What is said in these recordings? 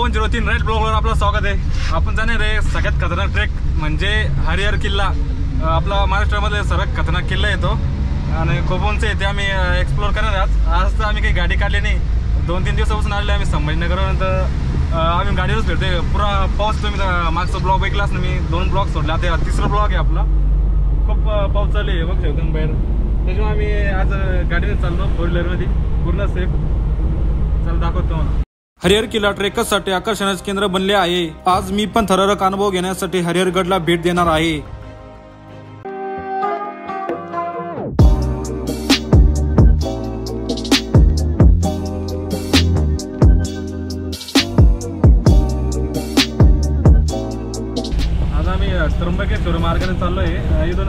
103 right ब्लॉगवर आपलं स्वागत आहे। आपण जाणार आहे सगळ्यात खतरनाक ट्रेक म्हणजे हरिहर किल्ला। आपला महाराष्ट्रामध्ये सर्वात खतरनाक किल्ला आहे तो आणि खूप उंच आहे ते आम्ही एक्सप्लोर करणार आहोत। आज तर आम्ही काही गाडी काढली नाही, 2-3 दिवसापासून आलेलो आम्ही संभाजीनगरवरून। तर आम्ही गाडीवरच फिरतोय। पुरा पाऊस, तुम्ही मागचा ब्लॉग बघितलाच ना, मी 2 ब्लॉग सोडले, आता तिसरा ब्लॉग आहे आपला। खूप पाऊस चालू आहे बघ एकदम बाहेर, त्याच्यामुळे आम्ही आज गाडीने चाललो 4 व्हीलरमध्ये, पूर्ण सेफ। चल दाखवतो मला। हरिहर किल्ला ट्रेकर्ससाठी आकर्षणाचे केंद्र बनले आहे। आज मी पण थरारक अनुभव घेण्यासाठी हरिहरगडला भेट देणार आहे। आज आम्ही त्र्यंबकेश्वर मार्गाने चाललोय। इथून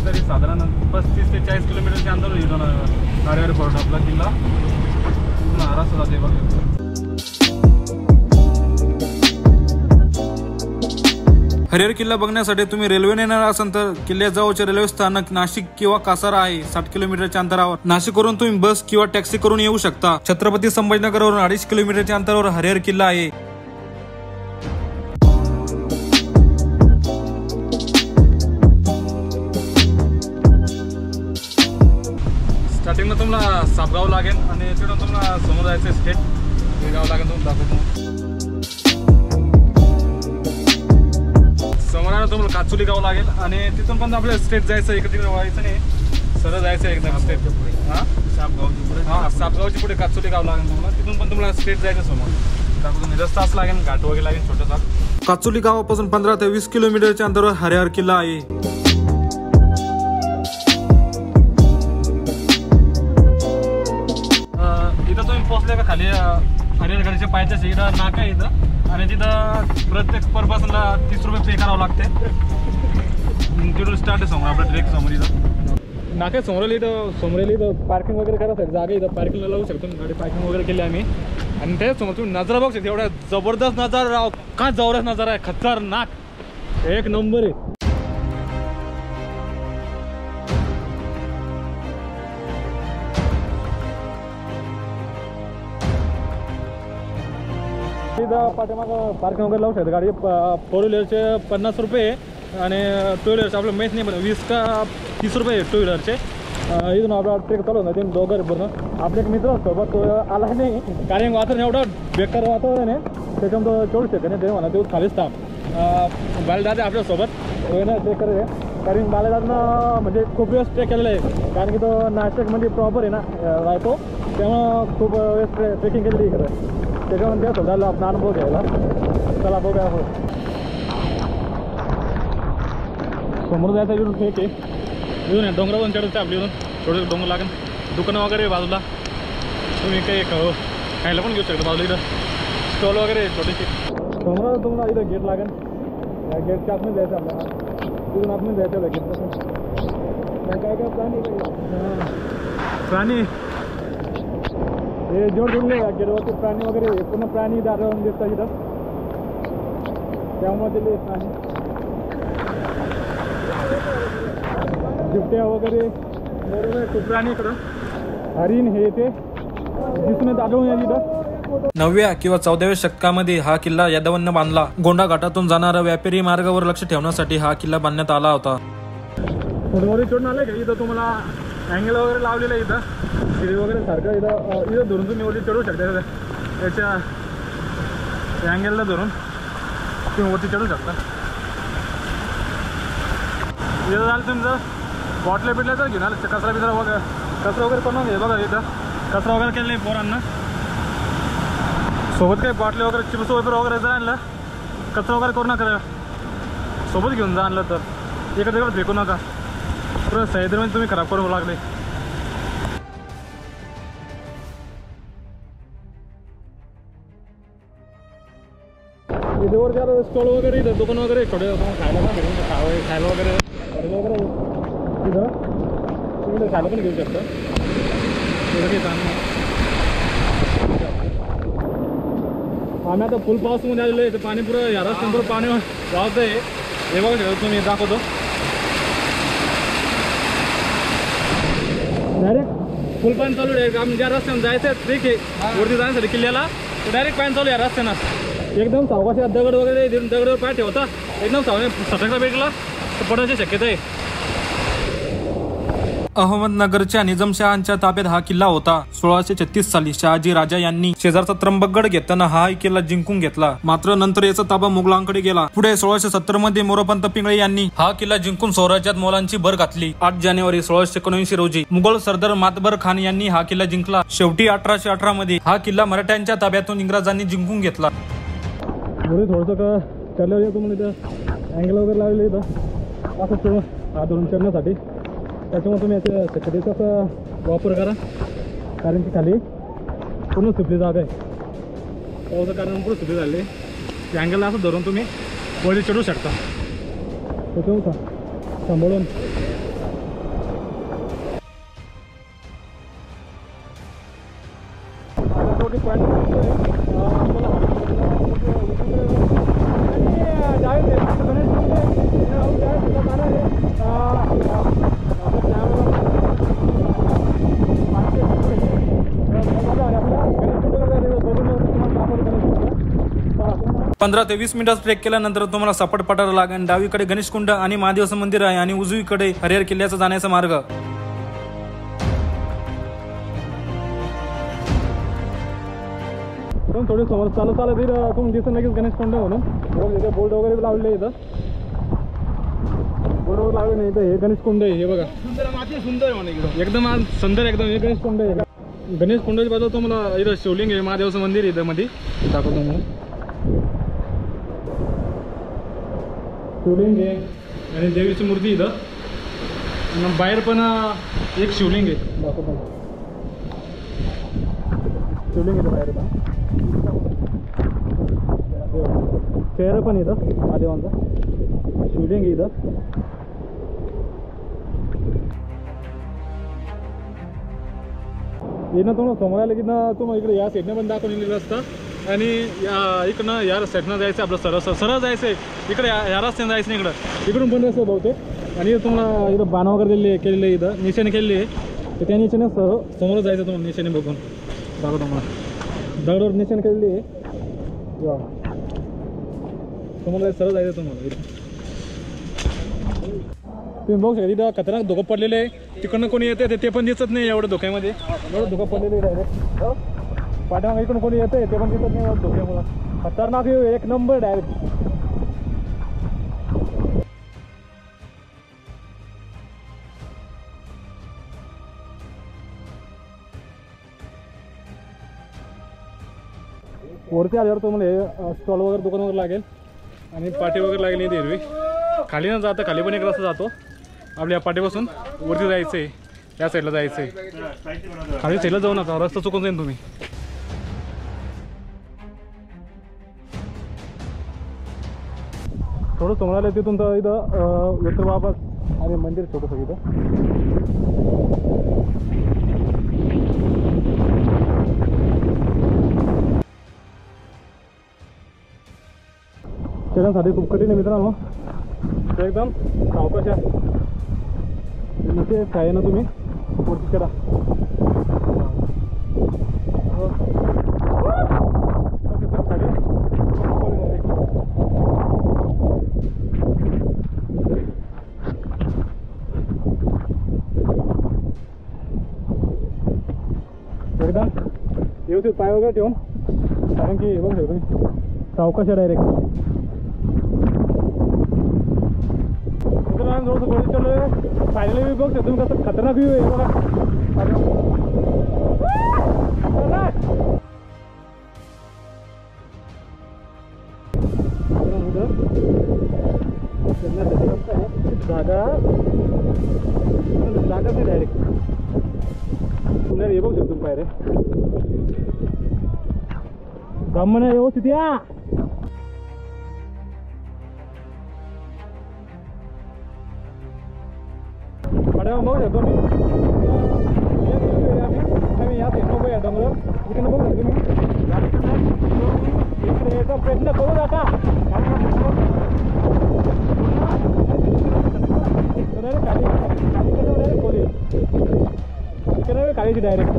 तरी साधारण 35 ते 40 किलोमीटरच्या अंतर इथून हरिहर फोर्ट आपला किल्ला महाराष्ट्र जाते बघ। हरिहर किल्ला बघण्यासाठी तुम्ही रेल्वेने येणार असाल तर किल्ल्याजवळचे रेल्वे स्थानक नाशिक किंवा कासारा आहे, 60 किलोमीटरच्या अंतरावर। नाशिकवरून तुम्ही बस किंवा टॅक्सी करून येऊ शकता। छत्रपती संभाजीनगरवरून 2.5 किलोमीटरच्या अंतरावर हरिहर किल्ला आहे। स्टार्टिंगला तुम्हाला सापगाव लागेल आणि तिथून तुम्हाला समोर जायचं स्टेट हे गाव लागेल। तुम्हाला दाखवतो समोर तुम्हाला काचुली गाव लागेल आणि तिथून पण आपल्याला स्टेट जायचं, इकडे व्हायचं नाही, सरळ जायचं एकदम स्टेट। हां सापगावची पुढे काचुली गाव लागेल तुम्हाला, तिथून पण तुम्हाला स्टेट जायचं समोर दाखवतो। रस्ताच लागेल, घाट वगैरे लागेल छोटासा। काचुली गावापासून 15 ते 20 किलोमीटरच्या अंतरावर हरिहर किल्ला आहे। इथं तुम्ही पोहोचले का खाली हरिहरगडच्या पायथ्याच इथं नाका आहे इथं, आणि तिथं प्रत्येक पर पर्सनला 30 रुपये पे करावं लागते। तिथून स्टार्ट आहे समोर आपला ट्रेक। समोर इथं नाका समोर इथं पार्किंग वगैरे करायचं जागा, इथं पार्किंगला लावू शकतो गाडी, पार्किंग वगैरे केली आम्ही। आणि त्याच्यासमोर तुम्ही नजारा बघू शकता, एवढा जबरदस्त नजारा, का जबरदस्त नजारा आहे, खतरनाक एक नंबर आहे। इथं पाठीमागं पार्किंग वगैरे लावू शकतो गाडी। 4 व्हीलरचे 50 रुपये आणि 2 व्हीलरचे आपलं माहीत नाही, पण 20 का 30 रुपये 2 व्हीलरचे। इथून आपला ट्रेक चालू होता, ते दोघं पूर्ण आपले एक मित्र सोबत तो आला नाही, कारण वातावरण एवढं बेकार वातावरण आहे, त्याच्यामुळे तो चढू शकत नाही। ते म्हणा ते खालीच थांब। बालदादा आपल्यासोबत ना ट्रेक करत आहे, कारण बालदादानं म्हणजे खूप वेळेस ट्रेक केलेलं आहे, कारण की तो नाशिकमध्ये प्रॉपर आहे ना राहतो, त्यामुळं खूप वेळेस ट्रेकिंग केलेली इकडं, त्याच्यामध्ये स्वतःला आपला अनुभव घ्यायला। चला बघूया आपण समोर जायचं इथून ट्रेक आहे। इथून डोंगरावरून चढत आपली, इथून थोडं डोंगर लागेल, दुकानं वगैरे बाजूला, तुम्ही काही खायला पण घेऊ शकता बाजूला, इथं स्टॉल वगैरे छोटेसे। समोर तुम्हाला इथं गेट लागेल, या गेटच्या आतमध्ये जायचं आपल्याला, तिथून आतमध्ये जायचं गेटपासून। काय काय प्राणी हे जोड जोडले गेटवरती, प्राणी वगैरे पूर्ण प्राणी दारावरून दिसतात इथं, त्यामुळे ते प्राणी बिबट्या वगैरे बरोबर खूप प्राणी इकडं, हरिण हे ते दिसून आढळून येईल इथं। 9व्या किंवा 14व्या शतकामध्ये हा किल्ला यादवांनी बांधला। गोंडा घाटातून जाणाऱ्या व्यापारी मार्गावर लक्ष ठेवण्यासाठी हा किल्ला बांधण्यात आला होता। फोटोमध्ये चढून आलं का इथं तुम्हाला अँगल वगैरे लावलेलं आहे, इथं सिरी वगैरे सारखं, इथं धरून तुम्ही वरती चढू शकता। याच्या अँगलला धरून तुम्ही वरती चढू शकता। इथं झालं तुमचं बॉटल्या बिटल्या तर घेऊन आलं, कचरा बिचरा वगैरे, कचरा वगैरे करून घे बघा, इथं कचरा वगैरे केलं नाही पोरांना, सोबत काही बाटल्या वगैरे चिप्स वगैरे जर आणलं, कचरा वगैरे करू नका, सोबत घेऊन जा आणलं तर इकडे तिकडे फेकू नका, पुरं सह्याद्रीमध्ये तुम्ही खराब करू लागले। इथे वर जरा स्टॉल वगैरे, इथं दुकान वगैरे छोटे खायला पण खायला वगैरे इथं तुम्ही खायला पण घेऊ शकता। आम्ही आता फुल पाऊसमध्ये आलेलो आहे, पाणी पुरं या रस्त्यावर पाणी वाहत आहे, हे बघा शकता तुम्ही, दाखवतो डायरेक्ट फुल पाणी चालू आहे। ज्या रस्त्याने जायचं ठीक आहे, वरती जाण्यासाठी किल्ल्याला डायरेक्ट पाणी चालू आहे रस्त्यानं। एकदम सावकाश दगड वगैरे दगडावर पाय ठेवता एकदम सटकला भेटला तर पडण्याची शक्यता आहे. अहमदनगरच्या निजामशहांच्या ताब्यात हा किल्ला होता. 1636 साली शहाजी राजा यांनी शेजारचा त्र्यंबकगड घेताना हा किल्ला जिंकून घेतला. मात्र नंतर याचा ताबा मुघलांकडे गेला. पुढे 1670 मध्ये मोरोपंत पिंगळे यांनी हा किल्ला जिंकून स्वराज्यात मोलांची भर घातली. 8 जानेवारी 1679 रोजी मुघल सरदार मातबर खान यांनी हा किल्ला जिंकला. शेवटी 1818 मध्ये हा किल्ला मराठ्यांच्या ताब्यातून इंग्रजांनी जिंकून घेतला. थोडंसं का चढल्यावर तुम्हाला इथं अँगल वगैरे लावले इथं असं ठेवून हात धरून चढण्यासाठी. त्याच्यामुळे तुम्ही याच्या सेक्युरिटीचा वापर करा, कारण की खाली पूर्ण सुपली जागा आहे. पावसाचं कारण पूर्ण सुपली झाले. त्या अँगलला असं धरून तुम्ही वरती चढू शकता. त्याच्यामुळे सांभाळून पंधरा ते 20 मिनिटाचा ट्रेक केल्यानंतर तुम्हाला सपाट पठार लागेल. डावीकडे गणेशकुंड आणि महादेवाचं मंदिर आहे आणि उजवीकडे हरिहर किल्ल्याचा जाण्याचा मार्ग. थोडे समोर चालत तुम्ही दिसत लगेच गणेशकुंड म्हणून बोर्ड वगैरे लावले इथं. बोर्ड वगैरे लावले नाही इथं. हे गणेशकुंड आहे, हे बघा सुंदर आहे एकदम सुंदर एकदम. हे गणेशकुंड आहे. गणेशकुंडाच्या बाजूला तुम्हाला इथं शिवलिंग आहे, महादेवाचं मंदिर इथं मध्ये दाखवतो म्हणून. शिवलिंग आहे आणि देवीची मूर्ती इथं. बाहेर पण एक शिवलिंग आहे दाखवतो. शिवलिंग इथं बाहेर पण चेहरा पण इथं महादेवांचा शिवलिंग इथं. इथं तुम्हाला समोर आलं की ना तुम्हाला इकडे या साईडने पण दाखवून दिलेलं असतं. आणि इकडनं या साईडनं जायचं आपलं सरळ जायचं आहे. इकडे या रस्त्याने जायचं नाही, इकडून पण रस्ते बहुतेक. आणि तुम्हाला इथं बाण वगैरे केलेले इथं निशाने केलेली आहे. तर त्या निशाने समोर जायचं तुम्हाला निशाने बघून दाखवतो. तुम्हाला दगडावर निशाने केलेली आहे. समोर जायचं, सरळ जायचं तुम्हाला. इथं तुम्ही बघू शकता इथं खतरनाक धोका पडलेले आहे. तिकडनं कोणी येते ते पण दिसत नाही एवढं धोक्यामध्ये. एवढं धोका पडलेले डायरेक्ट. पाठीमागे इकडून कोणी येतं ते पण दिसत नाही एवढं धोक्यामुळं. खतरनाक एक नंबर डायरेक्ट. वरती आल्यावर तुम्हाला स्टॉल वगैरे दुकान वगैरे लागेल आणि पाटी वगैरे लागेल. इथे हिरवी खाली न जाता खाली पण एक रस्ता जातो आपल्या पाटीपासून. वरती जायचं आहे, या साईडला जायचं आहे. खाली साईडला जाऊ नका, रस्ता चुकून जाईल तुम्ही. थोडं समोर आलं तिथून तर इथं विठ्ठल बाबा आणि मंदिर छोटंसं इथं. चढण्यासाठी खूप कठीण आहे मित्रांनो. ते एकदम सावकाश आहे. इथे काय ना तुम्ही वरती चढा. एकदम व्यवस्थित पाय वगैरे ठेवून, कारण की बघ तुम्ही सावकाश आहे डायरेक्ट. थोडंसं गोळी चालू फायनली व्ह्यू बघ तुम्ही कसं खतरनाक व्ह्यू आहे बघा. जागा नाही डायरेक्ट तुम्हाला हे बघू शकतो तुम्ही पायरे. दम नाही व्यवस्थित या. बघू शकतो मी आम्ही या साईडला बघूया डोंगर. इकडनं बघू शकतो मी इकडे याचा प्रयत्न करू नका. खाली काढायची डायरेक्ट.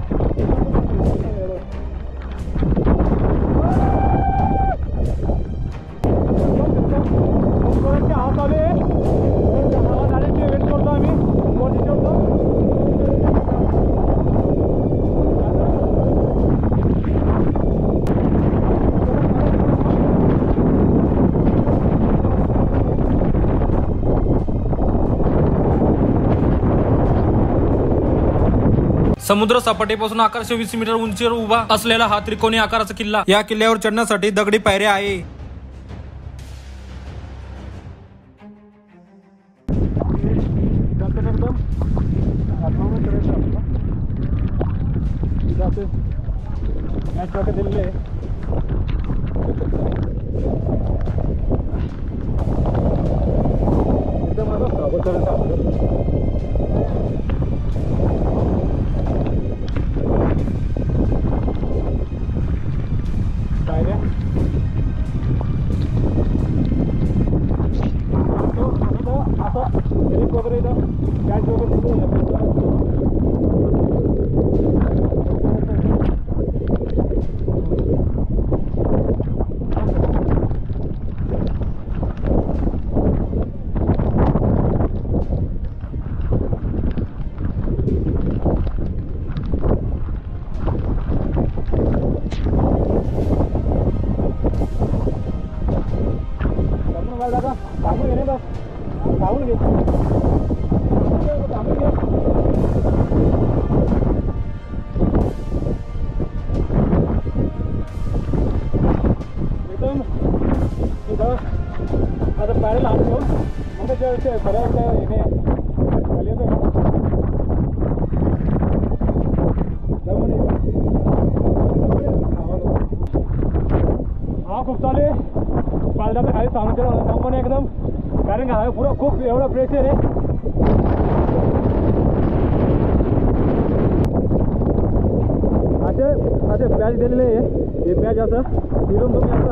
समुद्र सपाटीपासून 1120 मीटर उंचीवर उभा असलेला हा त्रिकोणी आकाराचा किल्ला. या किल्ल्यावर चढण्यासाठी दगडी पायऱ्या आहे. खूप चालू आहे पालदा खाली सांगून एकदम, कारण का पुरा खूप एवढं प्रेशर आहे. असे पॅच दिलेले आहे, हे पॅच असं तिथून तुम्ही असं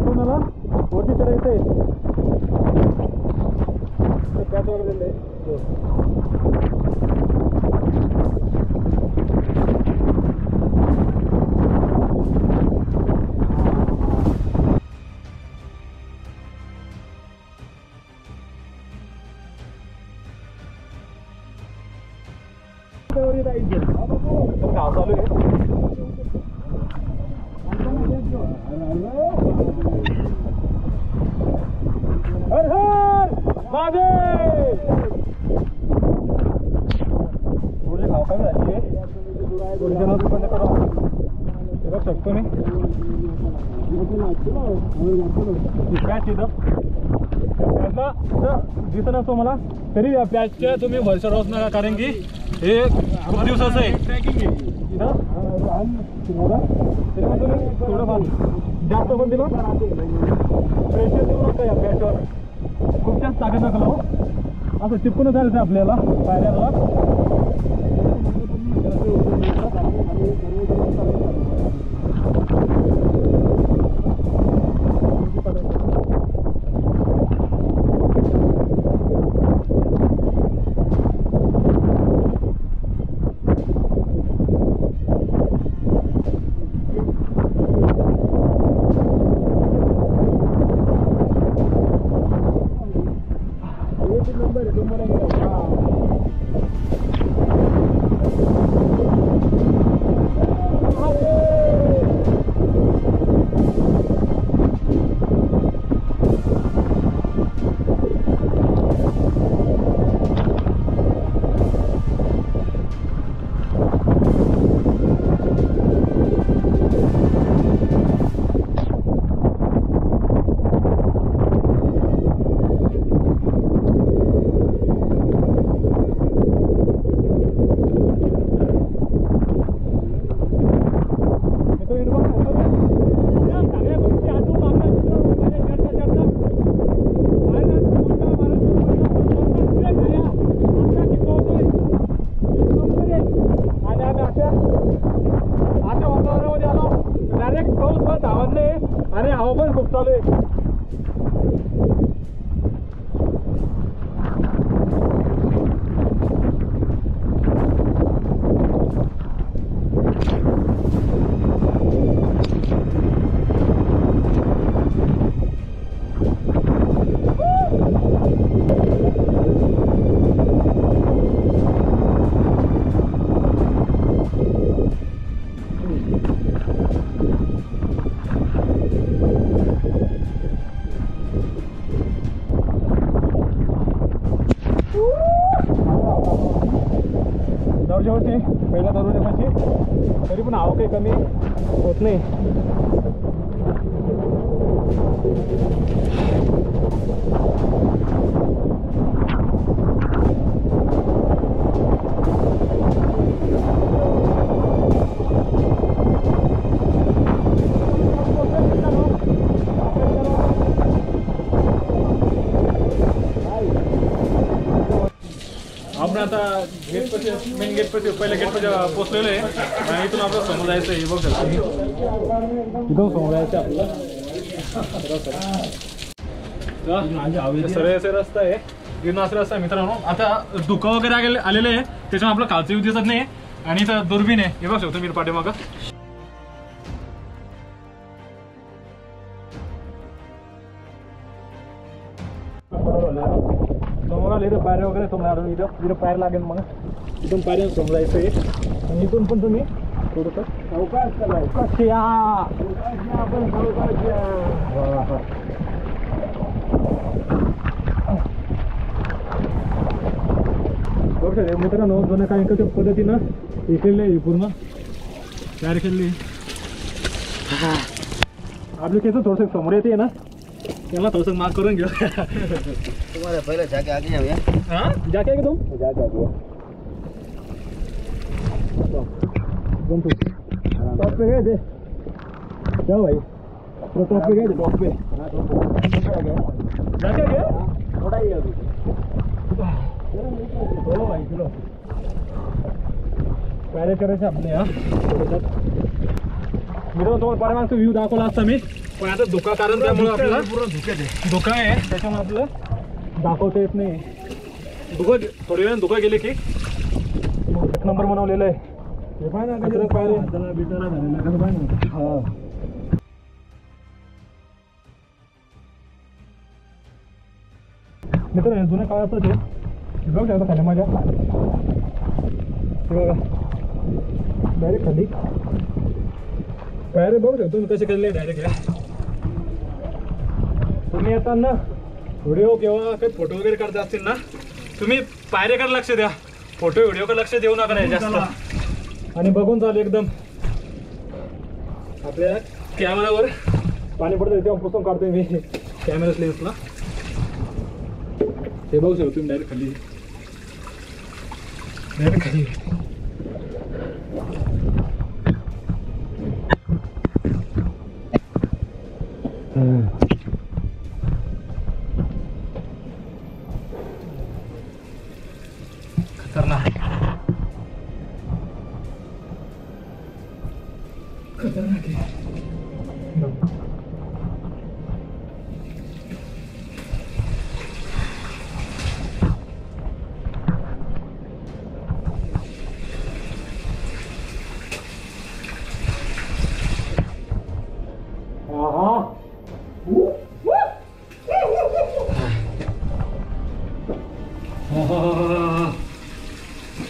तुम्हाला वरती चढायचं आहे. पॅच वगैरे दिलेले गाव चालू आहे. हर हर महादेव. थोडे गाव कमी झाली आहे, बंद करा बघ शकतो मी पॅच इथं दिसत नसतो मला तरी पॅचच्या तुम्ही भरसा राहत नका, कारण की हे खूप दिवसाचं आहे. ट्रॅकिंग आहे इथं तरी मग तुम्ही थोडंफार जास्त पण दिलं प्रेशर देऊ नका या पॅचवर. खूप जास्त ताकद नका लावू, असं चिपकून जायचं आपल्याला पायऱ्याला. आणि हवा पण खूप चालू आहे. येत नाही. आपण आता गेट पाशी मेन गेट पाशी पहिल्या गेट पाशी पोहोचलेलो आहे आणि इथून आपलं समोर जायचं आहे. बघू शकतो इथून समोर जायचं आपल्याला. सरळ असे रस्ता आहे, इथून असं रस्ता आहे मित्रांनो. आता धुकं वगैरे आलेलं आहे त्याच्यामुळे आपलं खालचं येऊ दिसत नाही. आणि इथं दुर्बीण आहे, हे बघू शकतो मी पाठीमागं. समोर आले तर पायऱ्या वगैरे समोर आलो. इथं पायर लागेल, मग इथून पायऱ्या समोर जायचं आहे. आणि इथून पण तुम्ही थोडंसं अवकाश मित्रांनो जुन्या काही कशा पद्धतीनं हे केलेलं आहे पूर्ण तयार केलेली. आपली केस थोडंसं समोर येते ना, त्याला थोडंसं मार्क करून घेऊ. तुम्हारे पहले जाके आगे जाओ यार. हाँ जाके आगे तुम जाके आगे टॉप पे गए थे क्या भाई? तो टॉप पे गए थे, टॉप पे जाके आगे थोड़ा ही अभी. चलो भाई चलो. पहिले करायचे आपले. हा मित्रांनो तुम्हाला पाठीमागचा व्ह्यू दाखवला असता मी, पण आता धोका कारण त्यामुळे आपल्याला पूर्ण धोका आहे त्याच्यामुळे आपल्याला दाखवता येत नाही. धोका थोडी वेळ धोका गेले की एक नंबर बनवलेलं आहे. हे पाहिजे ना कचरा पायरे बिचारा झालेला कसं पाहिजे. हा मित्र जुन्या काळातच आहे. बघू शकता खाली माझ्या बघा डायरेक्ट खाली पायरे बघू शकतो मी कसे केलेले डायरेक्ट. तुम्ही येताना व्हिडिओ किंवा काही फोटो वगैरे करता असतील ना, तुम्ही पायऱ्याकडे लक्ष द्या, फोटो व्हिडिओकडे लक्ष देऊ नका जास्त. आणि बघून चालू एकदम आपल्या कॅमेरावर पाणी पडतं तेव्हा पुसून काढतोय मी कॅमेरा लेन्सला. हे बघू शकतो तुम्ही डायरेक्ट खाली खतरनाक आहे.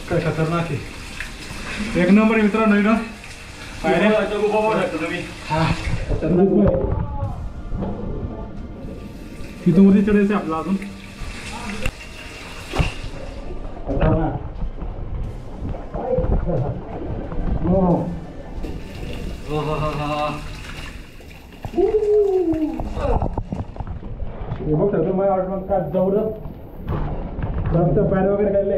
काय खतरनाक आहे. एक नंबर आहे मित्रांनो. इथं पायऱ्या तिथून वरती चढायचं आपलं अजून. बघ शकतो माझ्या वाटत काय जबरदस्त पायऱ्या वगैरे काढले.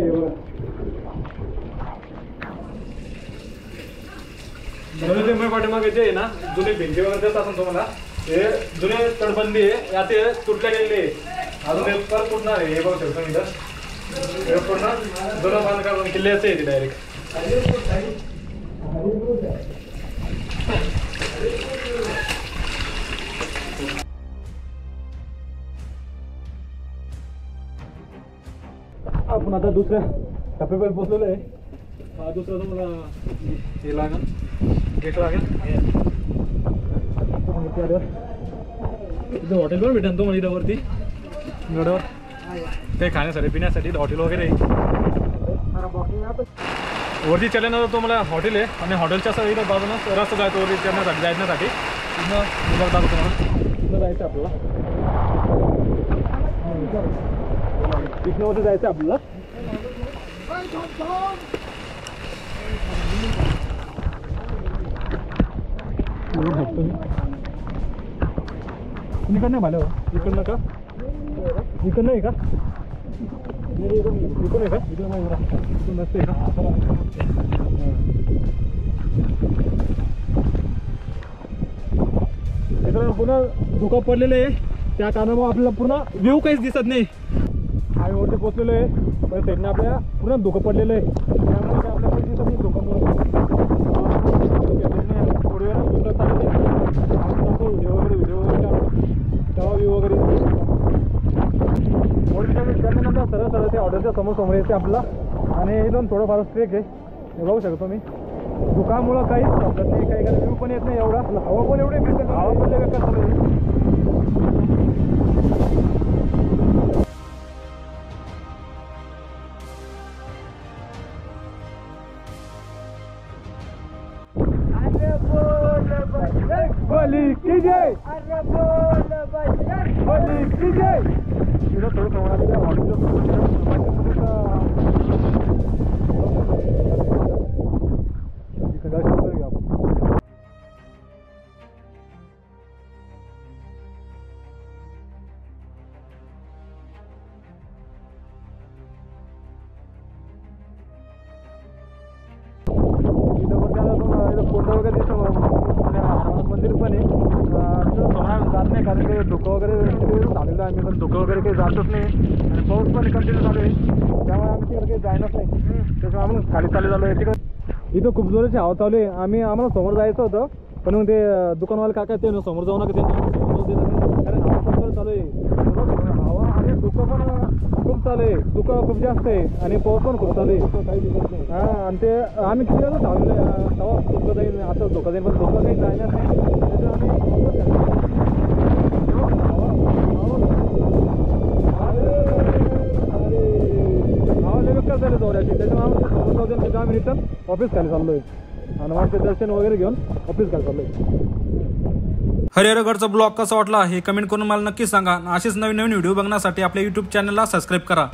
बघा पाठीमागे जे आहे ना जुने भिंती वगैरे देत असेल तुम्हाला, हे जुने तटबंदी आहे यात तुटल्या गेलेले आहे. अजून हे परत तुटणार आहे. हे बघू शकतो मी तर पूर्ण जुनं बांधकाम किल्ल्याचं आहे ते डायरेक्ट. आपण आता दुसऱ्या टप्प्यावर पोहोचलेलो आहे. दुसरा तुम्हाला हे लागेल, गेट लागेल. इथं हॉटेल पण भेटेल तुम्हाला इथं वरती गडावर काही खाण्यासाठी पिण्यासाठी हॉटेल वगैरे आहे. वरती चढल्यानंतर तुम्हाला हॉटेल आहे आणि हॉटेलच्या असं इथं बाजूनच रस्ता जायचं वरती जाण्यासाठी. इथं तुम्हाला इथं जायचं आपल्याला, इथनं वरती जायचं आपल्याला. बघू शकतो मी इकडनं भालं इकडनं का इकडनं आहे का इकडून आहे का इकडून नसते का इकडं पुन्हा धुकं पडलेलं आहे त्या कारणामुळे आपल्याला पूर्ण व्ह्यू काहीच दिसत नाही आम्ही वरती पोचलेलो आहे पण साईडने आपल्याला पूर्ण धुकं पडलेलं आहे त्यामुळे काय आपल्याला दिसत नाही धुकामुळे थोडी वेळा सुंदर चालते व्हिडिओ वगैरे तेव्हा व्ह्यू वगैरे त्यानंतर सरळ सरळ ते ऑर्डरच्या समोर येते आपल्याला आणि इथून थोडंफार ट्रेक आहे हे बघू शकतो मी धुकामुळं काहीच समजत नाही काही व्ह्यू पण येत नाही एवढा हवा पण एवढे हवा पण बेकार चालू आहे बोली की जय बोली की जय थोडं फोटो वगैरे मंदिर पण आहे जात नाही कारण की धुकं वगैरे झालेलं आहे आम्ही पण धुकं वगैरे काही जातच नाही आणि पाऊस पण कंटिन्यू चालू आहे त्यामुळे आम्ही तिकडे काही जायलाच नाही त्याच्यामुळे आपण खाली चालू झालो आहे तिकडे इथं खूप जोराची हवा चालू आहे आम्हाला समोर जायचं होतं पण मग ते दुकानवाले काका ते समोर जाऊ नका त्यांना कारण हवा पण चालू आहे हवा आणि धुकं पण खूप चालू आहे धुकं खूप जास्त आहे आणि पाऊस पण खूप चालू आहे काही दिसत नाही हां आणि ते आम्ही किती वेळा धावलेलं आहे तेव्हा धुकं जाईल आता धोका जाईल पण धोका काही जायणार नाही त्याच्यावर आम्ही बेकार झाले दौऱ्याची त्याच्यामुळे आम्ही रिटर्न ऑफिस खाली चाललोय हनुमानचे दर्शन वगैरे घेऊन ऑफिस खाली चाललोय हरिहरगडचा ब्लॉग कसा वाटला हे कमेंट करून मला नक्की सांगा. असेच नवीन नवीन व्हिडिओ बघण्यासाठी आपल्या YouTube चॅनलला सबस्क्राईब करा.